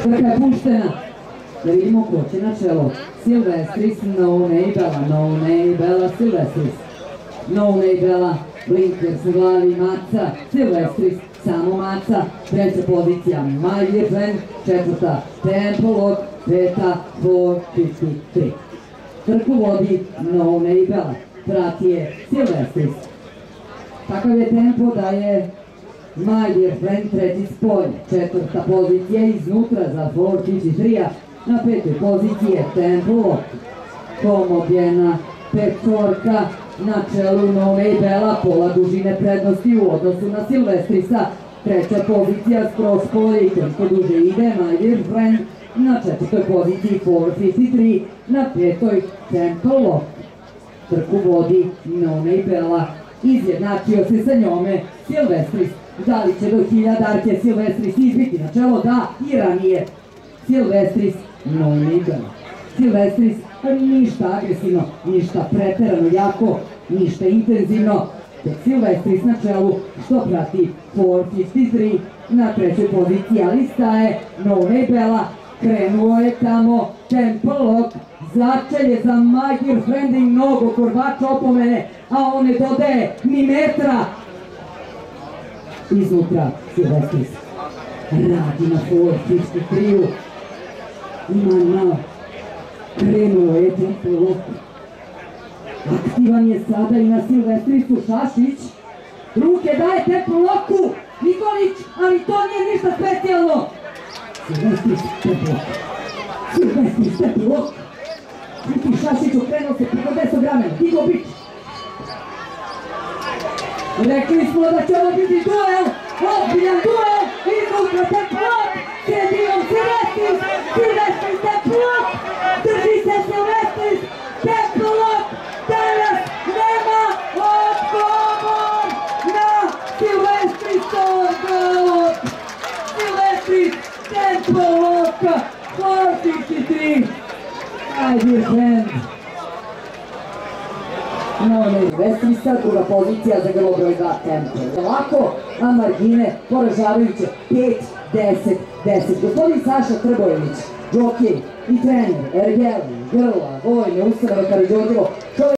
Trka je puštena. Da vidimo ko će na čelo. Silvestris, No Name Bella, No Name Bella, Silvestris. No Name Bella, Blinkers na glavi Maca, Silvestris, samo Maca. Treća pozicija My Dear Friend, četvrta Tempo Lock, peta 453. Trku vodi No Name Bella, prati je Silvestris. Takav je tempo da je My Dear Friend treći spoj, četvrta pozicija iznutra za 453, na petoj poziciji je Tempo Lock. Homogena petorka na čelu No Name Bella, pola dužine prednosti u odnosu na Silvestrisa. Treća pozicija skroz polje i koliko duže ide My Dear Friend, na četvrtoj poziciji 453, na petoj Tempo Lock. Trku vodi No Name Bella, izjednačio se sa njome Silvestris. Da li će do 1000 Arke Silvestris izbiti na čelo? Da, i ranije. Silvestris, No Name Bella. Silvestris ništa agresivno, ništa preterano jako, ništa intenzivno. Tek Silvestris na čelu, što prati 453 na trećoj poziciji, ali staje No Name Bella. Krenuo je tamo Tempo Lock, začelje za My Dear Friend i mnogo korvača opomene, a on ne dodaje ni metra. Iznutra Silvestris radi na 453. Ima krenuo je Tempo Lock. Aktivan je sada i na Silvestrisu Šašić. Ruke daje Tempo Locku Nikolić, ali to nije ništa specijalno. Silvestris, Tempo Lock. Silvestris, Tempo Lock. Viki Šašić okrenuo se preko 10 ramena. Digo bić. Rekli smo da će ovo biti duel. Ozbiljan duel. Iznutra Tempo Lock. Sredinom Silvestris. Silvestris, Tempo Lock. Drži se Silvestris. Tempo Lock. Danas nema odgovor na Silvestrisov golub. Silvestris, Tempo Lock, 453. My Dear Friend. No Name Silvestrisa, druga pozicija za grlo broj 2 Tempo. Lako, a margine poražavajuće 5, 10, 10. Gospodin Saša Trbojević, džokej i trener, ergeli, grla, vojne, ustanove Karađorđevo,